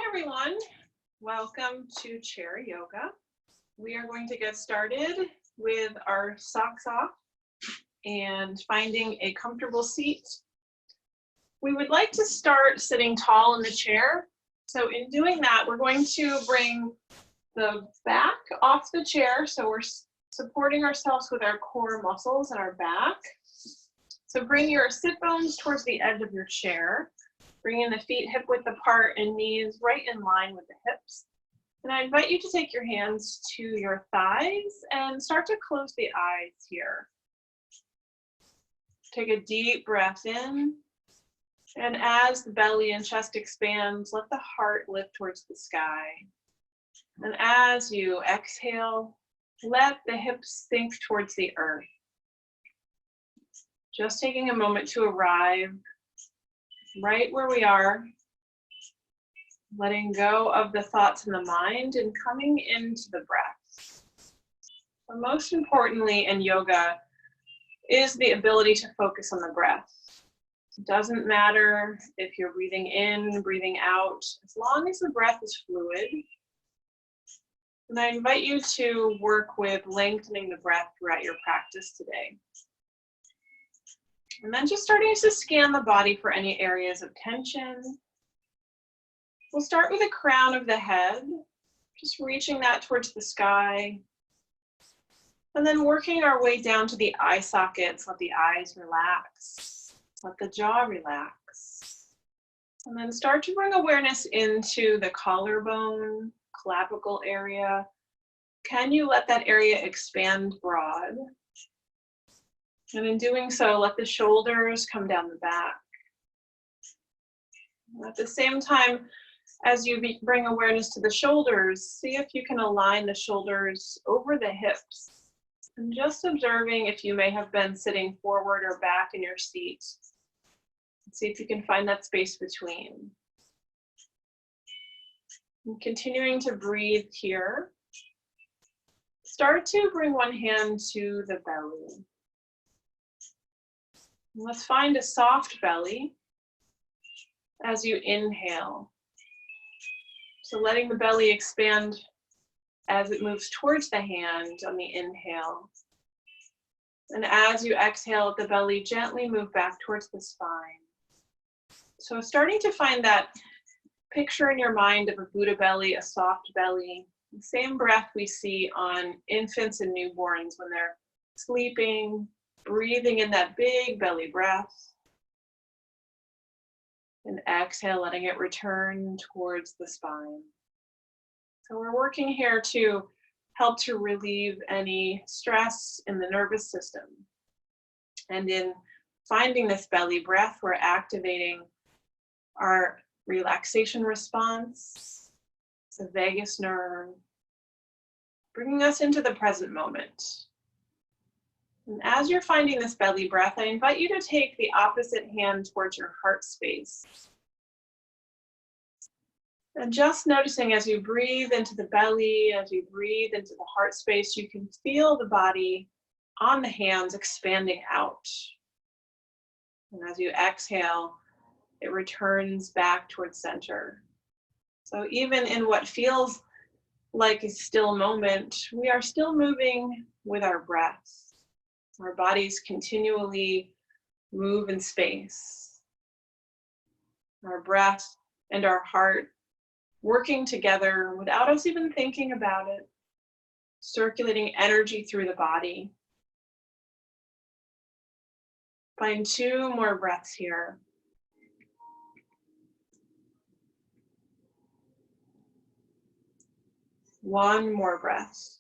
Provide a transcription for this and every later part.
Everyone, welcome to chair yoga. We are going to get started with our socks off and finding a comfortable seat. We would like to start sitting tall in the chair. So in doing that, we're going to bring the back off the chair. So we're supporting ourselves with our core muscles and our back. So bring your sit bones towards the edge of your chair. Bringing the feet hip width apart and knees right in line with the hips. And I invite you to take your hands to your thighs and start to close the eyes here. Take a deep breath in. And as the belly and chest expands, let the heart lift towards the sky. And as you exhale, let the hips sink towards the earth. Just taking a moment to arrive right where we are, letting go of the thoughts in the mind and coming into the breath. But most importantly in yoga is the ability to focus on the breath. It doesn't matter if you're breathing in, breathing out, as long as the breath is fluid. And I invite you to work with lengthening the breath throughout your practice today. And then just starting to scan the body for any areas of tension. We'll start with the crown of the head, just reaching that towards the sky. And then working our way down to the eye sockets. Let the eyes relax. Let the jaw relax. And then start to bring awareness into the collarbone, clavicle area. Can you let that area expand broad? And in doing so, let the shoulders come down the back. At the same time, as you bring awareness to the shoulders, see if you can align the shoulders over the hips. And just observing if you may have been sitting forward or back in your seat. See if you can find that space between. And continuing to breathe here. Start to bring one hand to the belly. Let's find a soft belly as you inhale. So letting the belly expand as it moves towards the hand on the inhale. And as you exhale, let the belly gently move back towards the spine. So starting to find that picture in your mind of a Buddha belly, a soft belly, the same breath we see on infants and newborns when they're sleeping, breathing in that big belly breath. And exhale, letting it return towards the spine. So we're working here to help to relieve any stress in the nervous system. And in finding this belly breath, we're activating our relaxation response, the vagus nerve, bringing us into the present moment. And as you're finding this belly breath, I invite you to take the opposite hand towards your heart space. And just noticing as you breathe into the belly, as you breathe into the heart space, you can feel the body on the hands expanding out. And as you exhale, it returns back towards center. So even in what feels like a still moment, we are still moving with our breath. Our bodies continually move in space. Our breath and our heart working together without us even thinking about it, circulating energy through the body. Find 2 more breaths here. One more breath.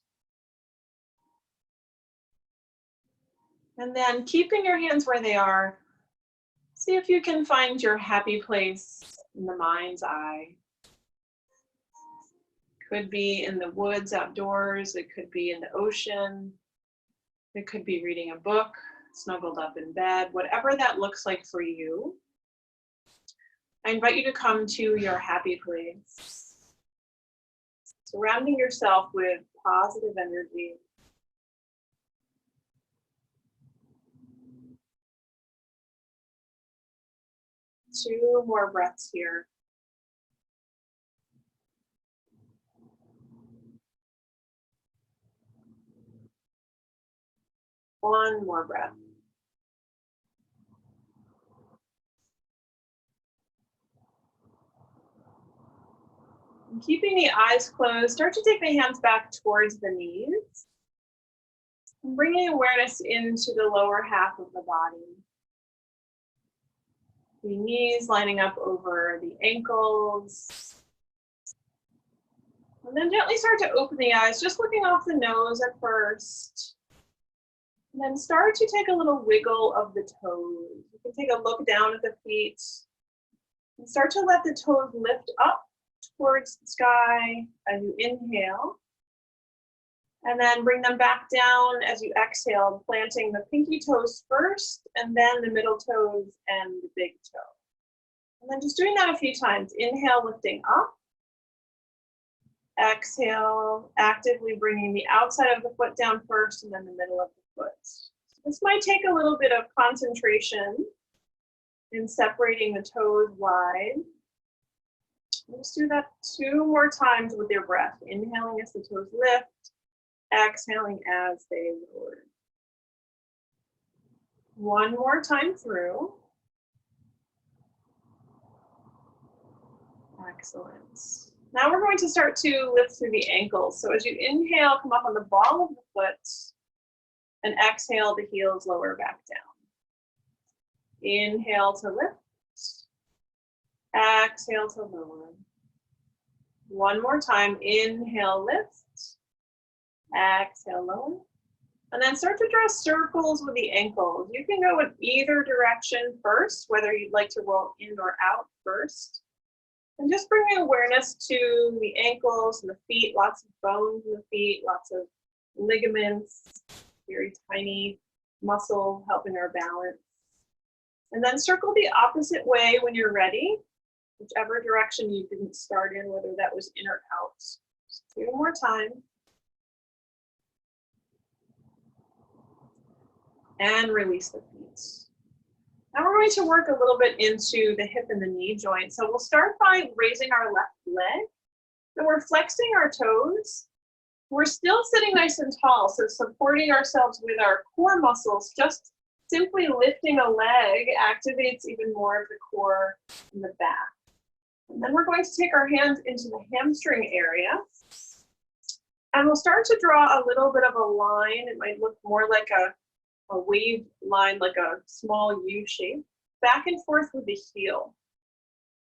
And then keeping your hands where they are, see if you can find your happy place in the mind's eye. Could be in the woods outdoors, it could be in the ocean, it could be reading a book, snuggled up in bed, whatever that looks like for you. I invite you to come to your happy place. Surrounding yourself with positive energy. Two more breaths here. One more breath. And keeping the eyes closed, start to take the hands back towards the knees. And bringing awareness into the lower half of the body. The knees lining up over the ankles. And then gently start to open the eyes, just looking off the nose at first. And then start to take a little wiggle of the toes. You can take a look down at the feet. And start to let the toes lift up towards the sky as you inhale. And then bring them back down as you exhale, planting the pinky toes first, and then the middle toes and the big toe. And then just doing that a few times. Inhale, lifting up. Exhale, actively bringing the outside of the foot down first, and then the middle of the foot. This might take a little bit of concentration in separating the toes wide. Let's do that 2 more times with your breath. Inhaling as the toes lift. Exhaling as they lower. 1 more time through. Excellent. Now we're going to start to lift through the ankles. So as you inhale, come up on the ball of the foot, and exhale, the heels lower back down. Inhale to lift. Exhale to lower. 1 more time. Inhale, lift. Exhale, lower. And then start to draw circles with the ankles. You can go in either direction first, whether you'd like to roll in or out first. And just bringing awareness to the ankles and the feet, lots of bones in the feet, lots of ligaments, very tiny muscle helping our balance. And then circle the opposite way when you're ready, whichever direction you didn't start in, whether that was in or out. Just 2 more times. And release the feet. Now we're going to work a little bit into the hip and the knee joint. So we'll start by raising our left leg. And we're flexing our toes. We're still sitting nice and tall, so supporting ourselves with our core muscles. Just simply lifting a leg activates even more of the core and the back. And then we're going to take our hands into the hamstring area. And we'll start to draw a little bit of a line. It might look more like a wave line, like a small U shape, back and forth with the heel.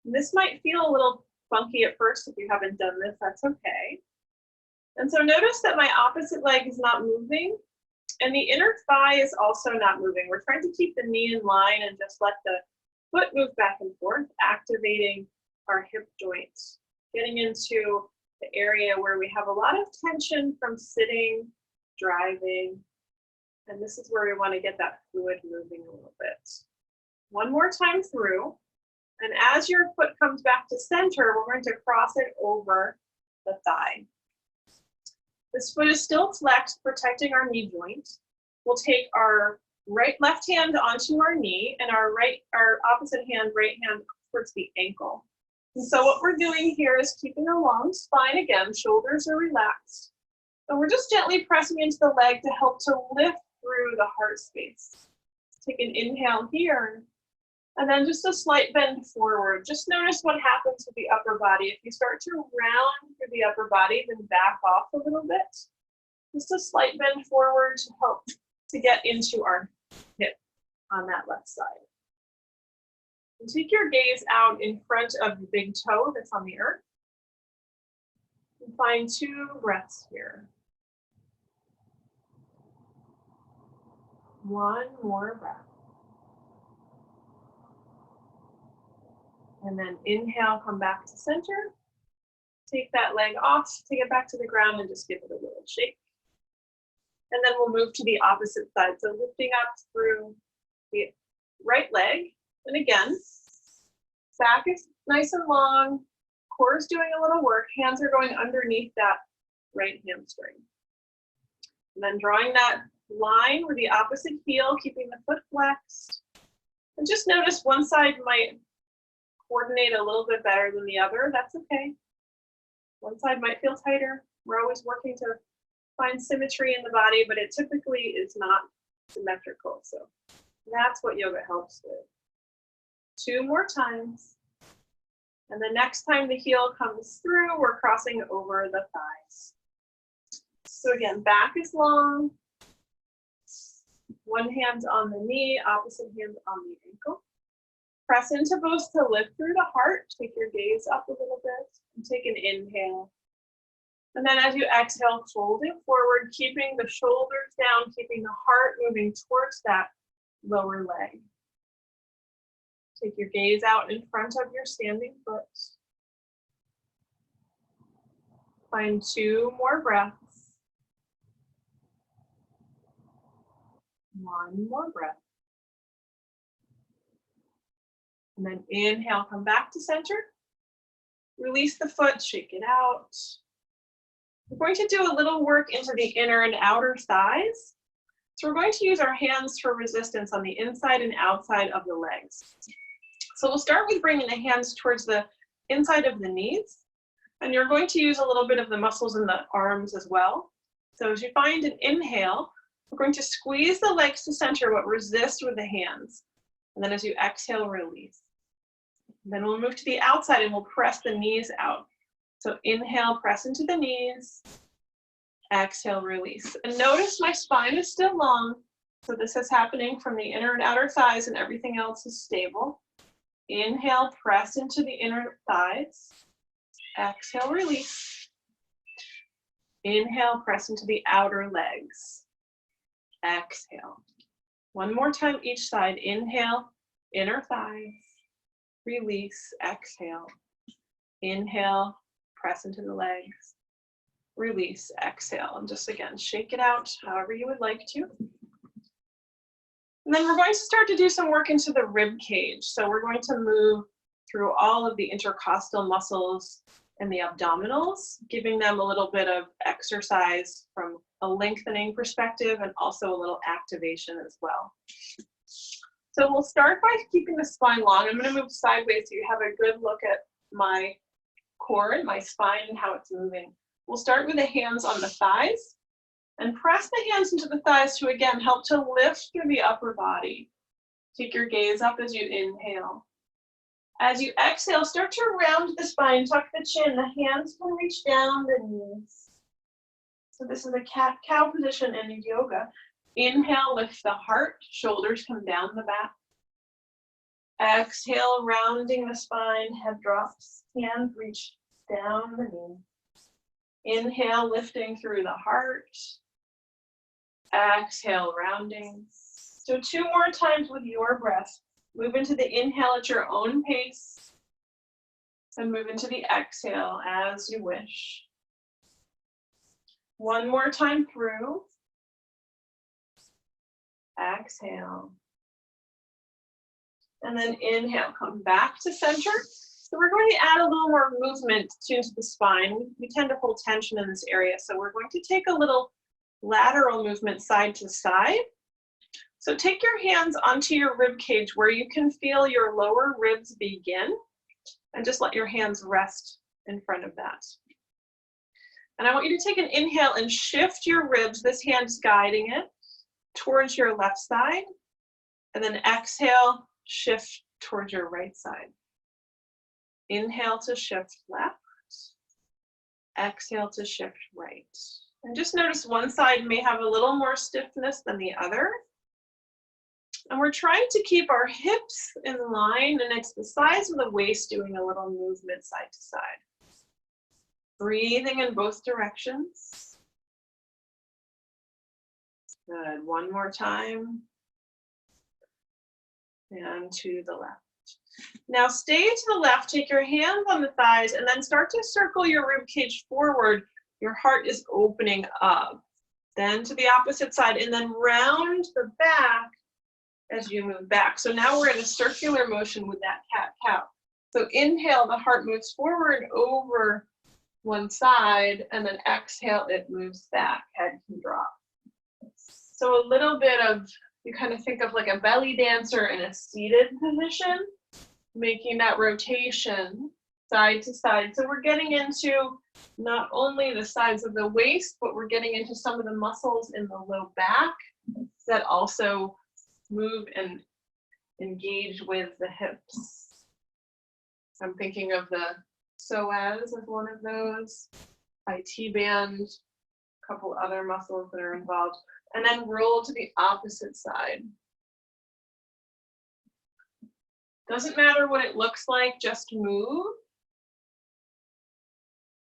And this might feel a little funky at first if you haven't done this, that's okay. And so notice that my opposite leg is not moving, and the inner thigh is also not moving. We're trying to keep the knee in line and just let the foot move back and forth, activating our hip joints, getting into the area where we have a lot of tension from sitting, driving. And this is where we want to get that fluid moving a little bit. 1 more time through. And as your foot comes back to center, we're going to cross it over the thigh. This foot is still flexed, protecting our knee joint. We'll take our left hand onto our knee and our opposite hand, right hand towards the ankle. And so what we're doing here is keeping a long spine again, shoulders are relaxed. And we're just gently pressing into the leg to help to lift through the heart space. Take an inhale here, and then just a slight bend forward. Just notice what happens with the upper body. If you start to round through the upper body, then back off a little bit. Just a slight bend forward to help to get into our hip on that left side. And take your gaze out in front of the big toe that's on the earth. And find 2 breaths here. 1 more breath. And then inhale, come back to center. Take that leg off, take it back to the ground and just give it a little shake. And then we'll move to the opposite side. So lifting up through the right leg. And again, back is nice and long, core is doing a little work, hands are going underneath that right hamstring. And then drawing that line with the opposite heel, keeping the foot flexed. And just notice one side might coordinate a little bit better than the other. That's okay. One side might feel tighter. We're always working to find symmetry in the body, but it typically is not symmetrical. So that's what yoga helps with. 2 more times. And the next time the heel comes through, we're crossing over the thighs. So again, back is long. One hand on the knee, opposite hand on the ankle. Press into both to lift through the heart. Take your gaze up a little bit and take an inhale. And then as you exhale, fold it forward, keeping the shoulders down, keeping the heart moving towards that lower leg. Take your gaze out in front of your standing foot. Find 2 more breaths. 1 more breath. And then inhale, come back to center. Release the foot, shake it out. We're going to do a little work into the inner and outer thighs. So we're going to use our hands for resistance on the inside and outside of the legs. So we'll start with bringing the hands towards the inside of the knees. And you're going to use a little bit of the muscles in the arms as well. So as you find an inhale, we're going to squeeze the legs to center, but resist with the hands. And then as you exhale, release. And then we'll move to the outside and we'll press the knees out. So inhale, press into the knees. Exhale, release. And notice my spine is still long. So this is happening from the inner and outer thighs and everything else is stable. Inhale, press into the inner thighs. Exhale, release. Inhale, press into the outer legs. Exhale. 1 more time each side. Inhale, inner thighs. Release, exhale. Inhale, press into the legs. Release, exhale. And just again, shake it out however you would like to. And then we're going to start to do some work into the rib cage. So we're going to move through all of the intercostal muscles and the abdominals, giving them a little bit of exercise from a lengthening perspective and also a little activation as well. So we'll start by keeping the spine long. I'm going to move sideways so you have a good look at my core and my spine and how it's moving. We'll start with the hands on the thighs and press the hands into the thighs to again help to lift through the upper body. Take your gaze up as you inhale. As you exhale, start to round the spine, tuck the chin. The hands can reach down the knees. So this is a cat-cow position in yoga. Inhale, lift the heart, shoulders come down the back. Exhale, rounding the spine, head drops, hands reach down the knee. Inhale, lifting through the heart. Exhale, rounding. So 2 more times with your breath. Move into the inhale at your own pace. And move into the exhale as you wish. 1 more time through. Exhale. And then inhale, come back to center. So we're going to add a little more movement to the spine. We tend to hold tension in this area. So we're going to take a little lateral movement side to side. So take your hands onto your rib cage where you can feel your lower ribs begin, and just let your hands rest in front of that. And I want you to take an inhale and shift your ribs, this hand's guiding it, towards your left side, and then exhale, shift towards your right side. Inhale to shift left, exhale to shift right. And just notice one side may have a little more stiffness than the other. And we're trying to keep our hips in line, and it's the size of the waist doing a little movement side to side. Breathing in both directions. Good, 1 more time. And to the left. Now stay to the left, take your hands on the thighs, and then start to circle your rib cage forward. Your heart is opening up. Then to the opposite side, and then round the back as you move back. So now we're in a circular motion with that cat-cow. So inhale, the heart moves forward over one side, and then exhale, it moves back, head can drop. So a little bit of, you kind of think of like a belly dancer in a seated position, making that rotation side to side. So we're getting into not only the sides of the waist, but we're getting into some of the muscles in the low back that also move and engage with the hips. I'm thinking of the psoas as one of those, IT band, a couple other muscles that are involved, and then roll to the opposite side. Doesn't matter what it looks like, just move.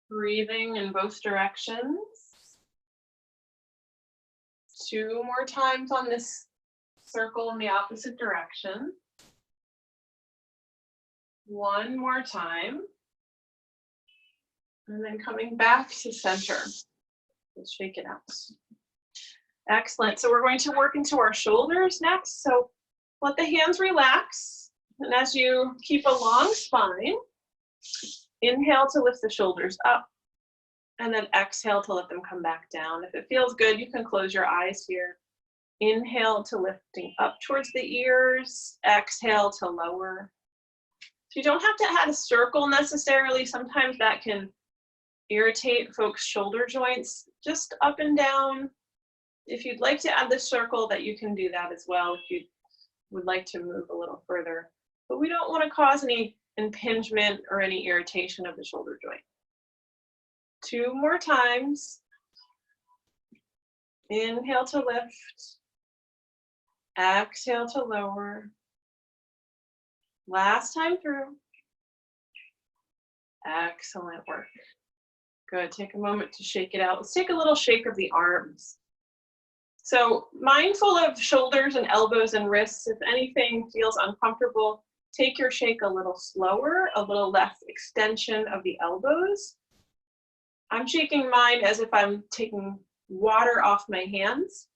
Breathing in both directions. 2 more times on this circle in the opposite direction. 1 more time. And then coming back to center. Let's shake it out. Excellent. So we're going to work into our shoulders next. So let the hands relax. And as you keep a long spine, inhale to lift the shoulders up. And then exhale to let them come back down. If it feels good, you can close your eyes here. Inhale to lifting up towards the ears. Exhale to lower. So you don't have to add a circle necessarily. Sometimes that can irritate folks' shoulder joints. Just up and down. If you'd like to add the circle, that you can do that as well if you would like to move a little further. But we don't want to cause any impingement or any irritation of the shoulder joint. 2 more times. Inhale to lift. Exhale to lower. Last time through. Excellent work. Good. Take a moment to shake it out. Let's take a little shake of the arms. So mindful of shoulders and elbows and wrists. If anything feels uncomfortable, take your shake a little slower, a little less extension of the elbows. I'm shaking mine as if I'm taking water off my hands,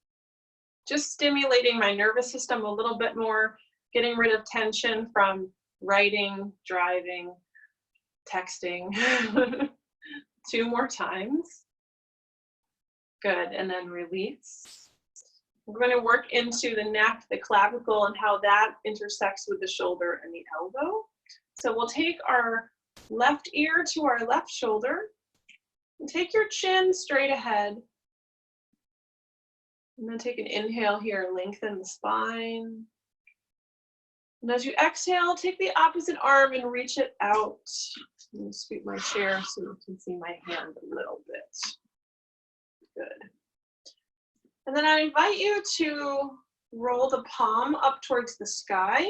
just stimulating my nervous system a little bit more, getting rid of tension from writing, driving, texting. 2 more times. Good, and then release. We're going to work into the neck, the clavicle, and how that intersects with the shoulder and the elbow. So we'll take our left ear to our left shoulder, and take your chin straight ahead. And then take an inhale here, lengthen the spine. And as you exhale, take the opposite arm and reach it out. I'm going to scoot my chair so you can see my hand a little bit. Good. And then I invite you to roll the palm up towards the sky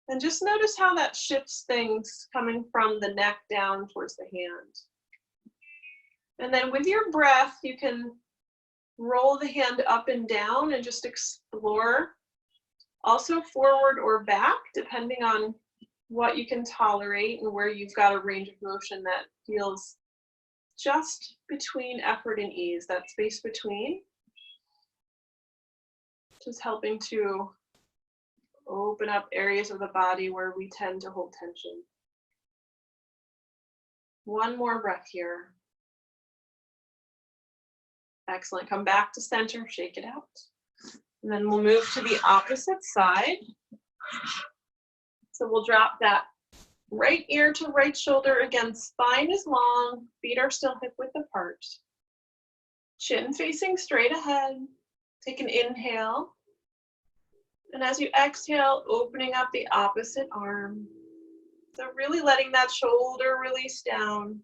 and just notice how that shifts things coming from the neck down towards the hand. And then with your breath, you can roll the hand up and down and just explore. Also forward or back, depending on what you can tolerate and where you've got a range of motion that feels just between effort and ease, that space between. Just helping to open up areas of the body where we tend to hold tension. 1 more breath here. Excellent. Come back to center, shake it out. And then we'll move to the opposite side. So we'll drop that right ear to right shoulder. Again, spine is long, feet are still hip width apart. Chin facing straight ahead. Take an inhale. And as you exhale, opening up the opposite arm. So really letting that shoulder release down.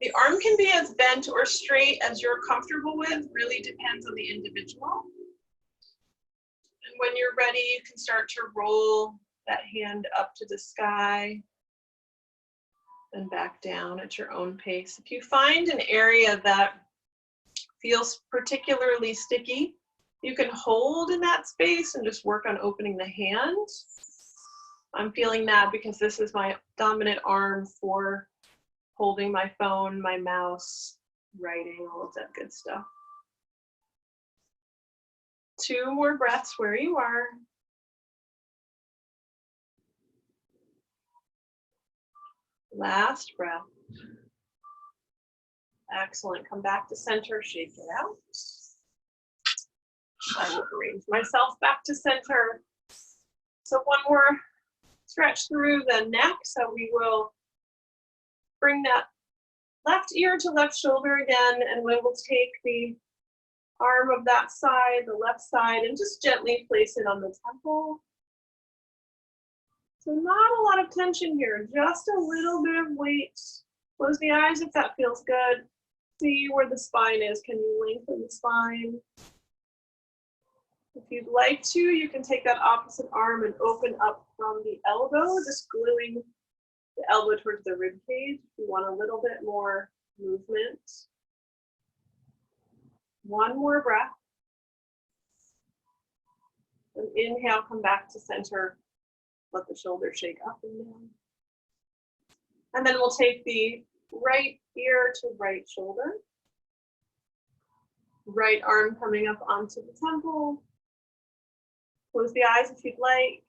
The arm can be as bent or straight as you're comfortable with, really depends on the individual. And when you're ready, you can start to roll that hand up to the sky and back down at your own pace. If you find an area that feels particularly sticky, you can hold in that space and just work on opening the hand. I'm feeling that because this is my dominant arm for holding my phone, my mouse, writing, all of that good stuff. 2 more breaths where you are. Last breath. Excellent. Come back to center, shake it out. I will arrange myself back to center. So 1 more stretch through the neck. So we will bring that left ear to left shoulder again, and we will take the arm of that side, the left side, and just gently place it on the temple. So not a lot of tension here, just a little bit of weight. Close the eyes if that feels good. See where the spine is. Can you lengthen the spine? If you'd like to, you can take that opposite arm and open up from the elbow, just gluing the elbow towards the rib cage. If you want a little bit more movement. One more breath. And inhale, come back to center. Let the shoulders shake up and down. And then we'll take the right ear to right shoulder. Right arm coming up onto the temple. Close the eyes if you'd like.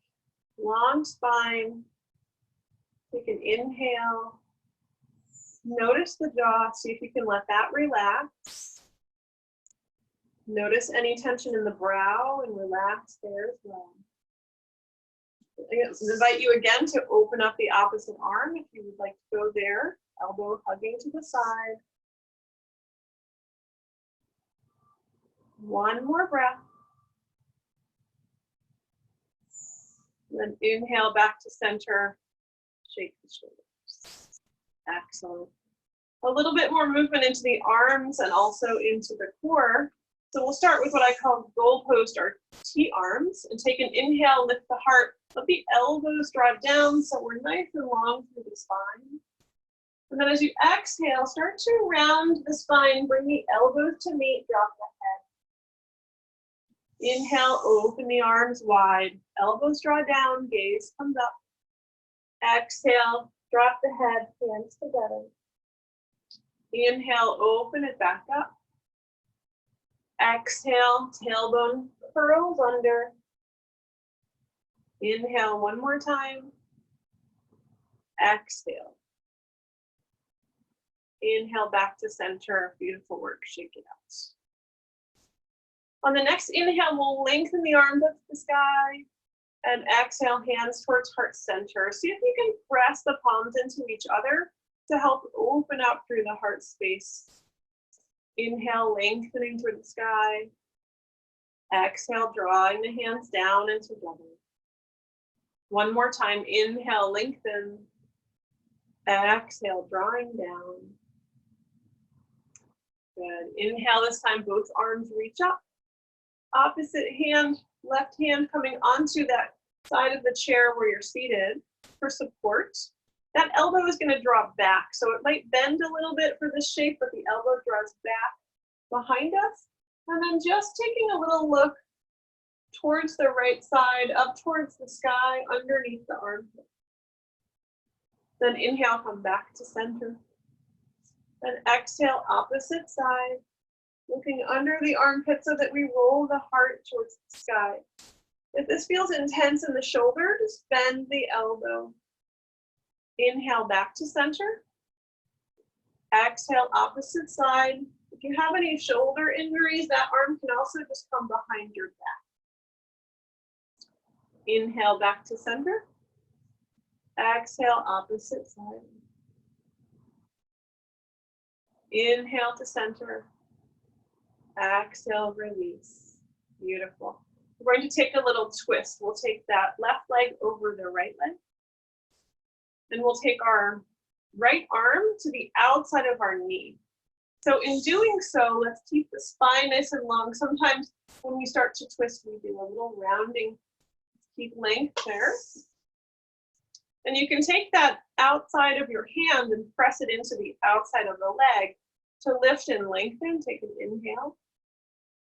Long spine. Take an inhale. Notice the jaw. See if you can let that relax. Notice any tension in the brow and relax there as well. I invite you again to open up the opposite arm if you would like to go there. Elbow hugging to the side. One more breath. Then inhale back to center. Shake the shoulders. Excellent. A little bit more movement into the arms and also into the core. So we'll start with what I call goalpost or T-arms, and take an inhale, lift the heart, let the elbows draw down so we're nice and long through the spine. And then as you exhale, start to round the spine, bring the elbows to meet, drop the head. Inhale, open the arms wide, elbows draw down, gaze comes up. Exhale, drop the head, hands together. Inhale, open it back up. Exhale, tailbone curls under. Inhale one more time. Exhale. Inhale back to center. Beautiful work. Shake it out. On the next inhale, we'll lengthen the arms up to the sky. And exhale, hands towards heart center. See if you can press the palms into each other to help open up through the heart space. Inhale, lengthening toward the sky. Exhale, drawing the hands down and together. One more time, inhale, lengthen. Exhale, drawing down. Good. Inhale, this time both arms reach up. Opposite hand, left hand coming onto that side of the chair where you're seated for support. That elbow is going to draw back, so it might bend a little bit for this shape, but the elbow draws back behind us. And then just taking a little look towards the right side, up towards the sky, underneath the armpit. Then inhale, come back to center. Then exhale, opposite side, looking under the armpit so that we roll the heart towards the sky. If this feels intense in the shoulder, just bend the elbow. Inhale back to center. Exhale, opposite side. If you have any shoulder injuries, that arm can also just come behind your back. Inhale back to center. Exhale, opposite side. Inhale to center. Exhale, release. Beautiful. We're going to take a little twist. We'll take that left leg over the right leg. And we'll take our right arm to the outside of our knee. So in doing so, let's keep the spine nice and long. Sometimes when we start to twist, we do a little rounding. Keep length there. And you can take that outside of your hand and press it into the outside of the leg to lift and lengthen. Take an inhale.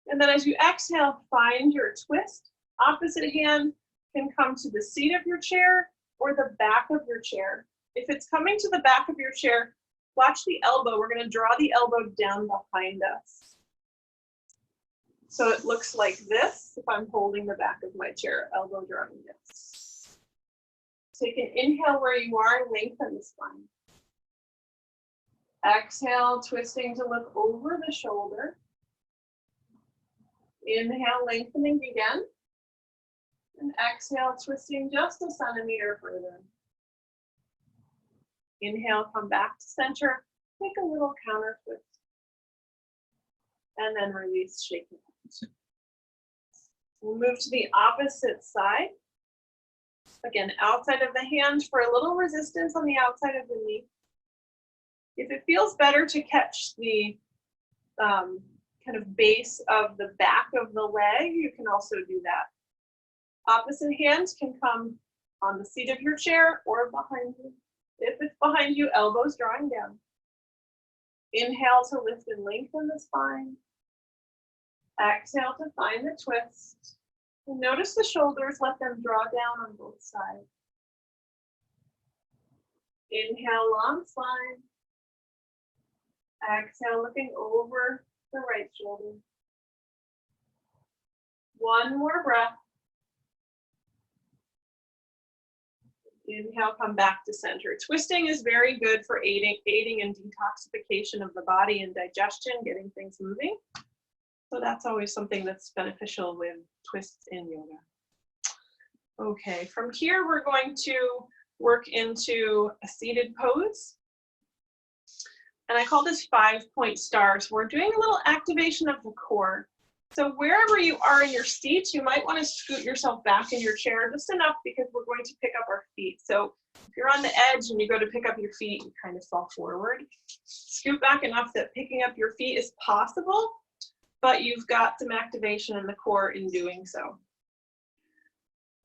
And then as you exhale, find your twist. Opposite hand can come to the seat of your chair or the back of your chair. If it's coming to the back of your chair, watch the elbow. We're going to draw the elbow down behind us. So it looks like this if I'm holding the back of my chair, elbow drawing this. Take an inhale where you are, lengthen the spine. Exhale, twisting to look over the shoulder. Inhale, lengthening again. And exhale, twisting just a centimeter further. Inhale, come back to center. Take a little counter twist. and then release, shaking out. We'll move to the opposite side. Again, outside of the hand for a little resistance on the outside of the knee. If it feels better to catch the kind of base of the back of the leg, you can also do that. Opposite hands can come on the seat of your chair or behind you. If it's behind you, elbows drawing down. Inhale to lift and lengthen the spine. Exhale to find the twist. And notice the shoulders, let them draw down on both sides. Inhale, long spine. Exhale, looking over the right shoulder. One more breath. Inhale, come back to center. Twisting is very good for aiding in detoxification of the body and digestion, getting things moving. So that's always something that's beneficial with twists in yoga. Okay, from here we're going to work into a seated pose. And I call this 5-point stars. We're doing a little activation of the core. So wherever you are in your seat, you might want to scoot yourself back in your chair just enough because we're going to pick up our feet. So if you're on the edge and you go to pick up your feet, you kind of fall forward. Scoot back enough that picking up your feet is possible, but you've got some activation in the core in doing so.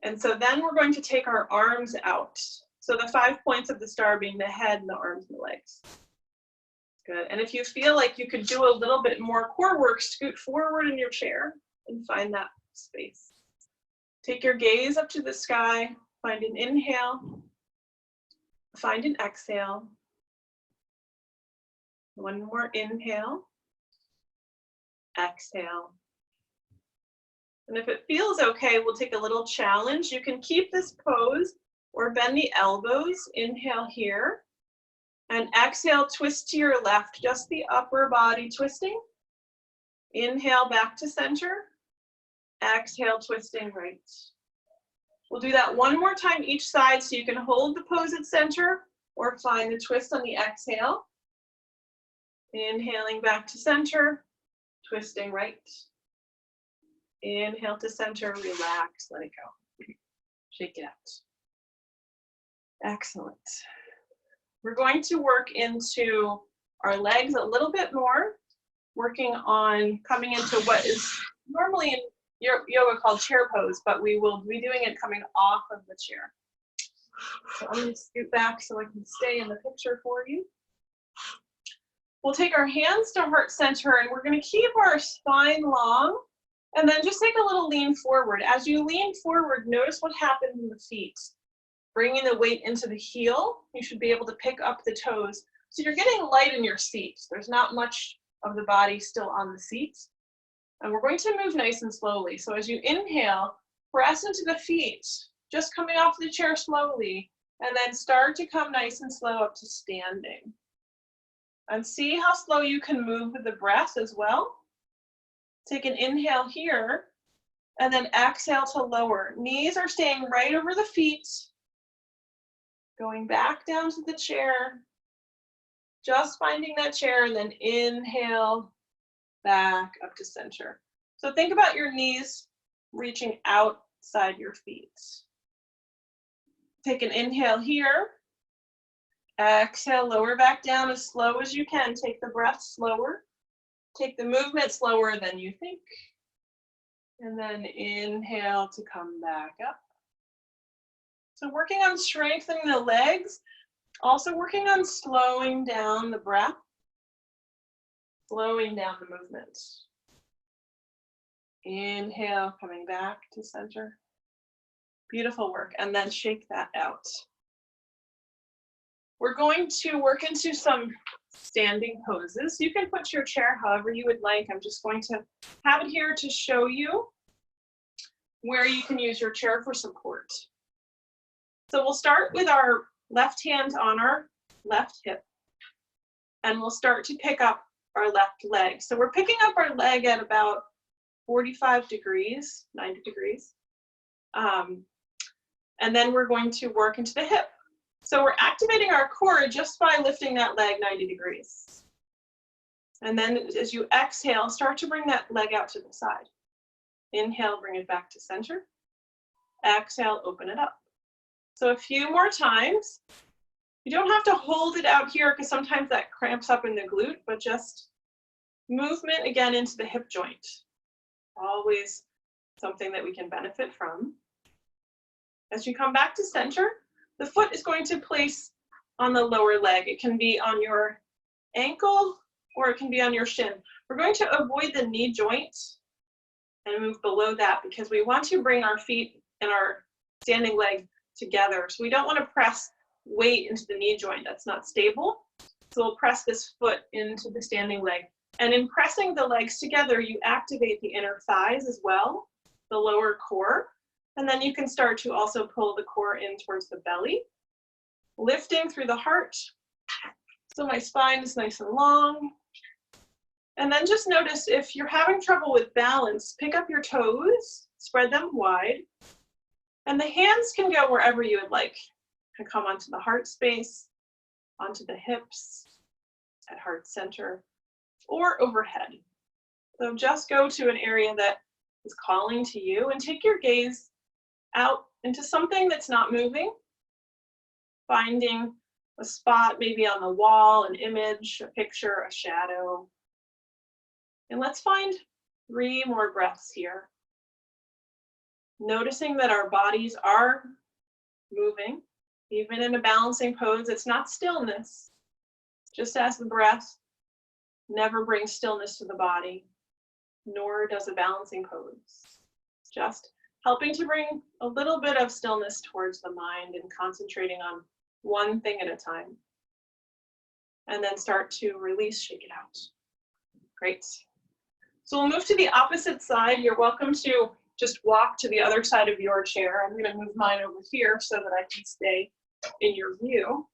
And so then we're going to take our arms out. So the 5 points of the star being the head and the arms and the legs. Good. And if you feel like you could do a little bit more core work, scoot forward in your chair and find that space. Take your gaze up to the sky, find an inhale, find an exhale. One more inhale, exhale. And if it feels okay, we'll take a little challenge. You can keep this pose or bend the elbows. Inhale here. And exhale, twist to your left, just the upper body twisting. Inhale, back to center. Exhale, twisting right. We'll do that one more time each side so you can hold the pose at center or find the twist on the exhale. Inhaling back to center, twisting right. Inhale to center, relax, let it go. Shake it out. Excellent. We're going to work into our legs a little bit more, working on coming into what is normally in yoga called chair pose, but we will be doing it coming off of the chair. So I'm going to scoot back so I can stay in the picture for you. We'll take our hands to heart center and we're going to keep our spine long and then just take a little lean forward. As you lean forward, notice what happens in the feet. Bringing the weight into the heel, you should be able to pick up the toes. So you're getting light in your seat. There's not much of the body still on the seat. And we're going to move nice and slowly. So as you inhale, press into the feet, just coming off the chair slowly, and then start to come nice and slow up to standing. And see how slow you can move with the breath as well. Take an inhale here, and then exhale to lower. Knees are staying right over the feet. Going back down to the chair, just finding that chair and then inhale back up to center. So think about your knees reaching outside your feet. Take an inhale here. Exhale, lower back down as slow as you can. Take the breath slower. Take the movement slower than you think. And then inhale to come back up. So working on strengthening the legs, also working on slowing down the breath, slowing down the movement. Inhale, coming back to center. Beautiful work, and then shake that out. We're going to work into some standing poses. You can put your chair however you would like. I'm just going to have it here to show you where you can use your chair for support. So we'll start with our left hand on our left hip, and we'll start to pick up our left leg. So we're picking up our leg at about 45 degrees, 90 degrees. And then we're going to work into the hip. So we're activating our core just by lifting that leg 90 degrees. And then as you exhale, start to bring that leg out to the side. Inhale, bring it back to center. Exhale, open it up. So a few more times. You don't have to hold it out here because sometimes that cramps up in the glute, but just movement again into the hip joint. Always something that we can benefit from. As you come back to center, the foot is going to place on the lower leg. It can be on your ankle or it can be on your shin. We're going to avoid the knee joint and move below that because we want to bring our feet and our standing leg together. So we don't want to press weight into the knee joint. That's not stable. So we'll press this foot into the standing leg. And in pressing the legs together, you activate the inner thighs as well, the lower core. And then you can start to also pull the core in towards the belly, lifting through the heart. So my spine is nice and long. And then just notice if you're having trouble with balance, pick up your toes, spread them wide. And the hands can go wherever you would like. Can come onto the heart space, onto the hips, at heart center, or overhead. So just go to an area that is calling to you and take your gaze out into something that's not moving, finding a spot maybe on the wall, an image, a picture, a shadow. And let's find 3 more breaths here. Noticing that our bodies are moving, even in a balancing pose. It's not stillness, just as the breath never brings stillness to the body, nor does a balancing pose. Just helping to bring a little bit of stillness towards the mind and concentrating on one thing at a time. And then start to release, shake it out. Great. So we'll move to the opposite side. You're welcome to just walk to the other side of your chair. I'm going to move mine over here so that I can stay in your view.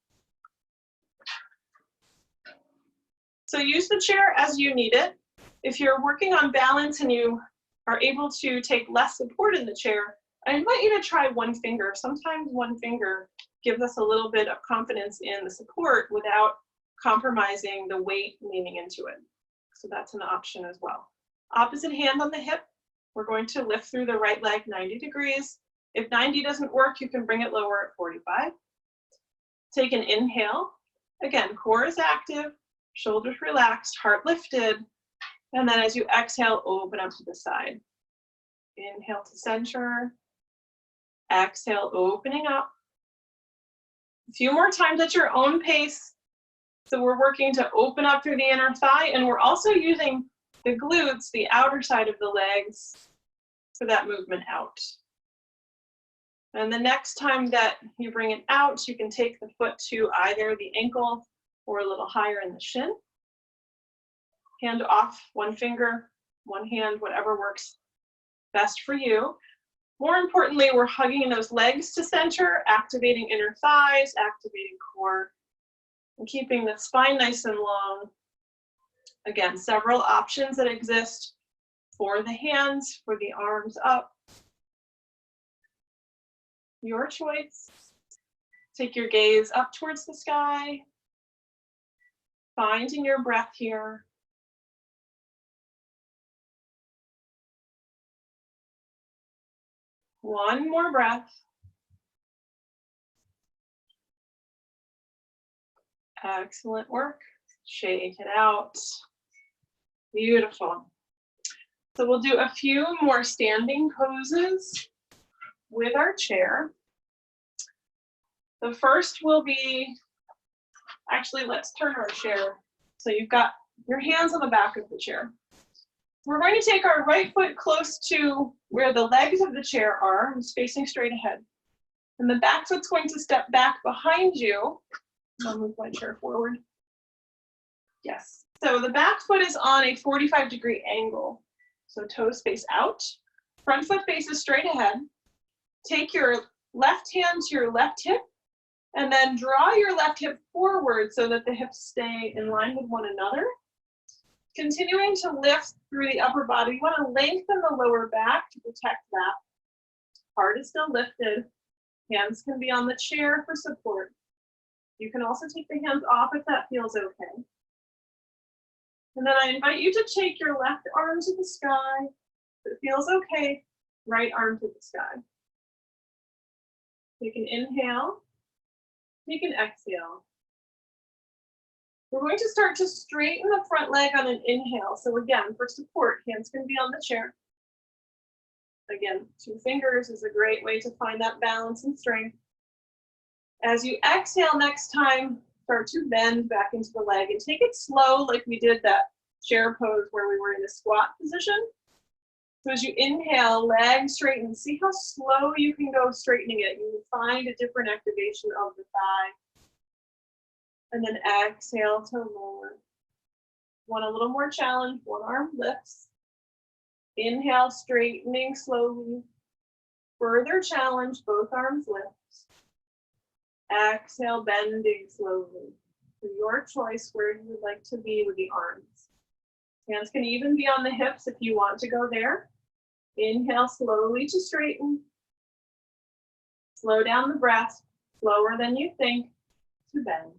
So use the chair as you need it. If you're working on balance and you are able to take less support in the chair, I invite you to try one finger. Sometimes one finger gives us a little bit of confidence in the support without compromising the weight leaning into it. So that's an option as well. Opposite hand on the hip. We're going to lift through the right leg 90 degrees. If 90 doesn't work, you can bring it lower at 45. Take an inhale. Again, core is active, shoulders relaxed, heart lifted. And then as you exhale, open up to the side. Inhale to center. Exhale, opening up. A few more times at your own pace. So we're working to open up through the inner thigh, and we're also using the glutes, the outer side of the legs, for that movement out. And the next time that you bring it out, you can take the foot to either the ankle or a little higher in the shin. Hand off, one finger, one hand, whatever works best for you. More importantly, we're hugging those legs to center, activating inner thighs, activating core, and keeping the spine nice and long. Again, several options that exist for the hands, for the arms up. Your choice. Take your gaze up towards the sky, finding your breath here. One more breath. Excellent work. Shake it out. Beautiful. So we'll do a few more standing poses with our chair. The first will be, actually, let's turn our chair. So you've got your hands on the back of the chair. We're going to take our right foot close to where the legs of the chair are, and facing straight ahead. And the back foot's going to step back behind you. I'll move my chair forward. Yes. So the back foot is on a 45-degree angle. So toes face out. Front foot faces straight ahead. Take your left hand to your left hip, and then draw your left hip forward so that the hips stay in line with one another. Continuing to lift through the upper body. You want to lengthen the lower back to protect that. Heart is still lifted. Hands can be on the chair for support. You can also take the hands off if that feels okay. And then I invite you to take your left arm to the sky. If it feels okay, right arm to the sky. Take an inhale, take an exhale. We're going to start to straighten the front leg on an inhale. So again, for support, hands can be on the chair. Again, 2 fingers is a great way to find that balance and strength. As you exhale next time, start to bend back into the leg and take it slow like we did that chair pose where we were in a squat position. So as you inhale, leg straighten. See how slow you can go straightening it. You will find a different activation of the thigh. And then exhale to lower. Want a little more challenge, one arm lifts. Inhale, straightening slowly. Further challenge, both arms lift. Exhale, bending slowly. For your choice where you would like to be with the arms. Hands can even be on the hips if you want to go there. Inhale slowly to straighten. Slow down the breath, slower than you think, to bend.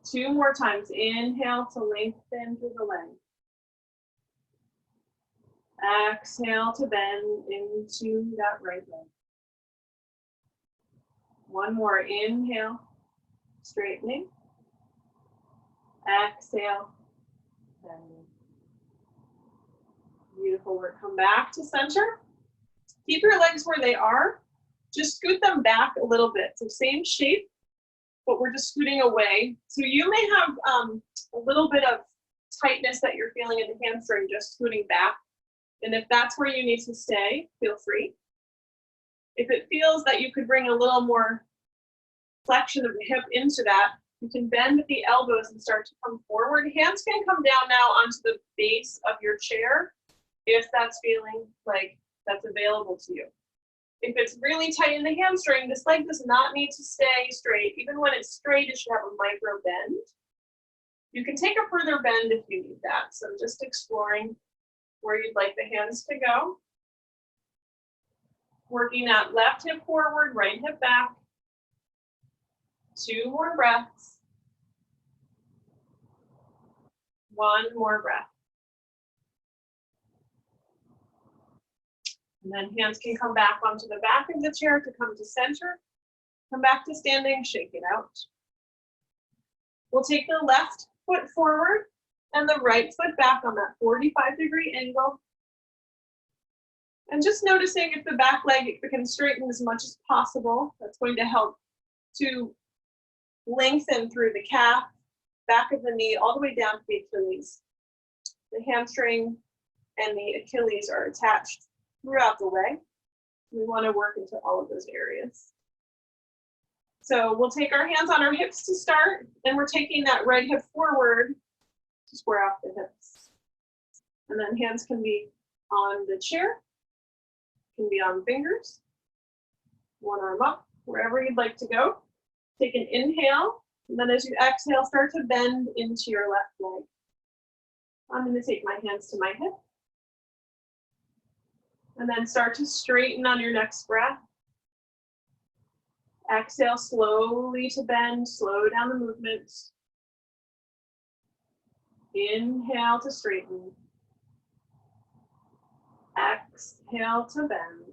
2 more times. Inhale to lengthen through the leg. Exhale to bend into that right leg. 1 more. Inhale, straightening. Exhale, bending. Beautiful work. Come back to center. Keep your legs where they are. Just scoot them back a little bit. So same shape, but we're just scooting away. So you may have a little bit of tightness that you're feeling in the hamstring, just scooting back. And if that's where you need to stay, feel free. If it feels that you could bring a little more flexion of the hip into that, you can bend at the elbows and start to come forward. Hands can come down now onto the base of your chair if that's feeling like that's available to you. If it's really tight in the hamstring, this leg does not need to stay straight. Even when it's straight, it should have a micro bend. You can take a further bend if you need that. So just exploring where you'd like the hands to go. Working that left hip forward, right hip back. 2 more breaths. 1 more breath. And then hands can come back onto the back of the chair to come to center. Come back to standing, shake it out. We'll take the left foot forward and the right foot back on that 45-degree angle. And just noticing if the back leg can straighten as much as possible. That's going to help to lengthen through the calf, back of the knee, all the way down to the Achilles. The hamstring and the Achilles are attached throughout the leg. We want to work into all of those areas. So we'll take our hands on our hips to start, and we're taking that right hip forward to square off the hips. And then hands can be on the chair, can be on fingers, 1 arm up, wherever you'd like to go. Take an inhale, and then as you exhale, start to bend into your left leg. I'm going to take my hands to my hip. And then start to straighten on your next breath. Exhale slowly to bend, slow down the movement. Inhale to straighten. Exhale to bend.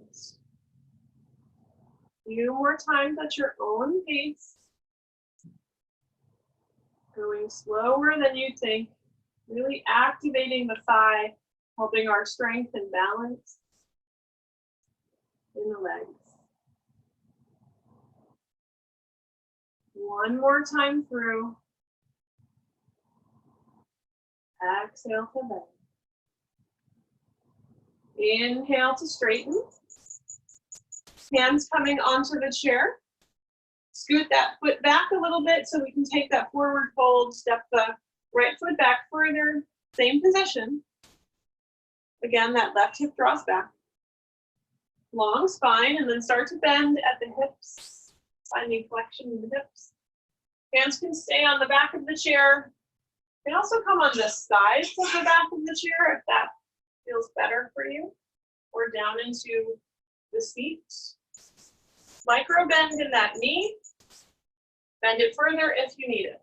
A few more times at your own pace. Going slower than you think. Really activating the thigh, helping our strength and balance in the legs. 1 more time through. Exhale to bend. Inhale to straighten. Hands coming onto the chair. Scoot that foot back a little bit so we can take that forward fold, step the right foot back further, same position. Again, that left hip draws back. Long spine, and then start to bend at the hips, finding flexion in the hips. Hands can stay on the back of the chair. They also come on the sides of the back of the chair if that feels better for you, or down into the seat. Micro bend in that knee. Bend it further if you need it.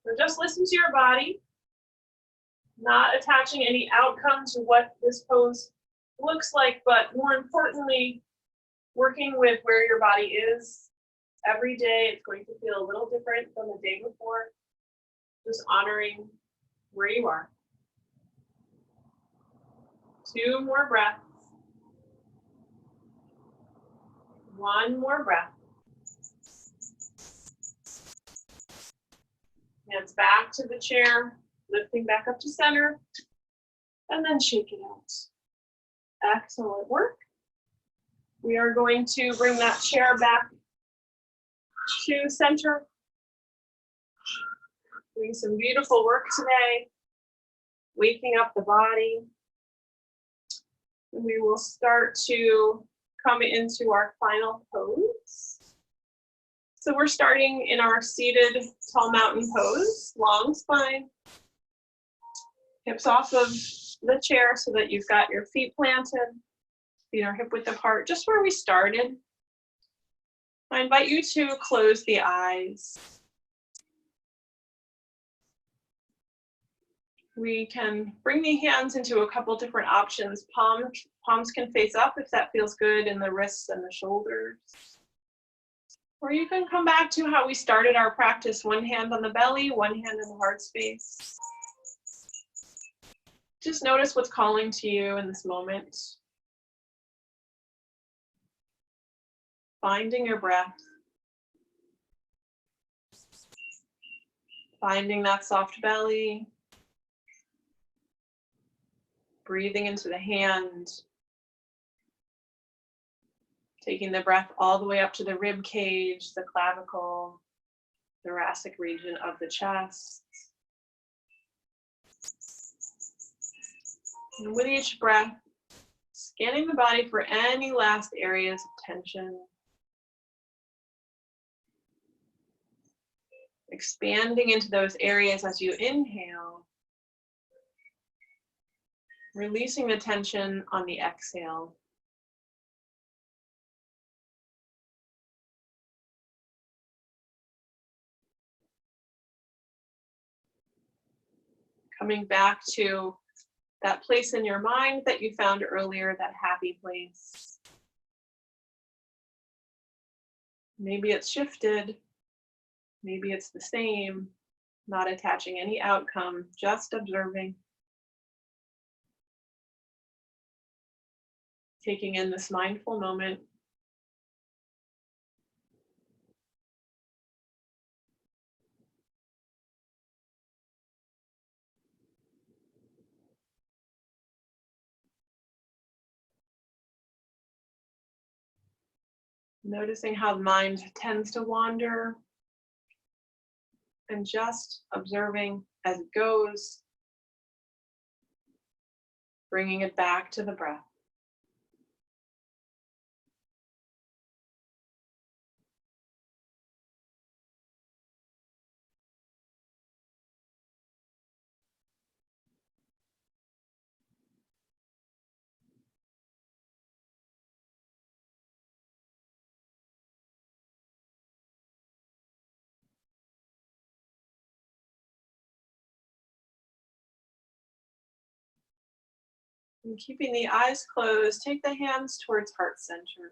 So just listen to your body, not attaching any outcome to what this pose looks like, but more importantly, working with where your body is. Every day it's going to feel a little different than the day before. Just honoring where you are. 2 more breaths. 1 more breath. Hands back to the chair, lifting back up to center, and then shake it out. Excellent work. We are going to bring that chair back to center. Doing some beautiful work today, waking up the body. We will start to come into our final pose. So we're starting in our seated tall mountain pose, long spine. Hips off of the chair so that you've got your feet planted, feet are hip width apart, just where we started. I invite you to close the eyes. We can bring the hands into a couple different options. Palms can face up if that feels good, in the wrists and the shoulders. Or you can come back to how we started our practice, 1 hand on the belly, 1 hand in the heart space. Just notice what's calling to you in this moment. Finding your breath. Finding that soft belly. Breathing into the hand. Taking the breath all the way up to the rib cage, the clavicle, thoracic region of the chest. And with each breath, scanning the body for any last areas of tension. Expanding into those areas as you inhale. Releasing the tension on the exhale. Coming back to that place in your mind that you found earlier, that happy place. Maybe it's shifted, maybe it's the same, not attaching any outcome, just observing. Taking in this mindful moment. Noticing how the mind tends to wander, and just observing as it goes, bringing it back to the breath. And keeping the eyes closed, take the hands towards heart center.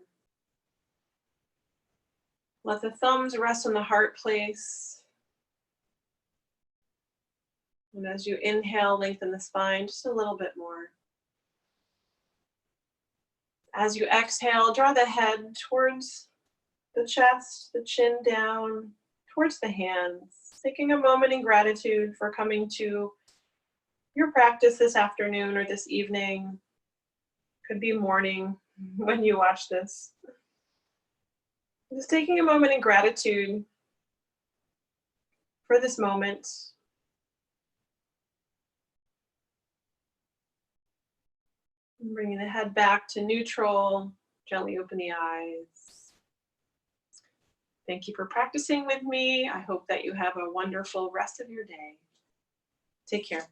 Let the thumbs rest on the heart place. And as you inhale, lengthen the spine just a little bit more. As you exhale, draw the head towards the chest, the chin down, towards the hands. Taking a moment in gratitude for coming to your practice this afternoon or this evening. Could be morning when you watch this. Just taking a moment in gratitude for this moment. And bringing the head back to neutral, gently open the eyes. Thank you for practicing with me. I hope that you have a wonderful rest of your day. Take care.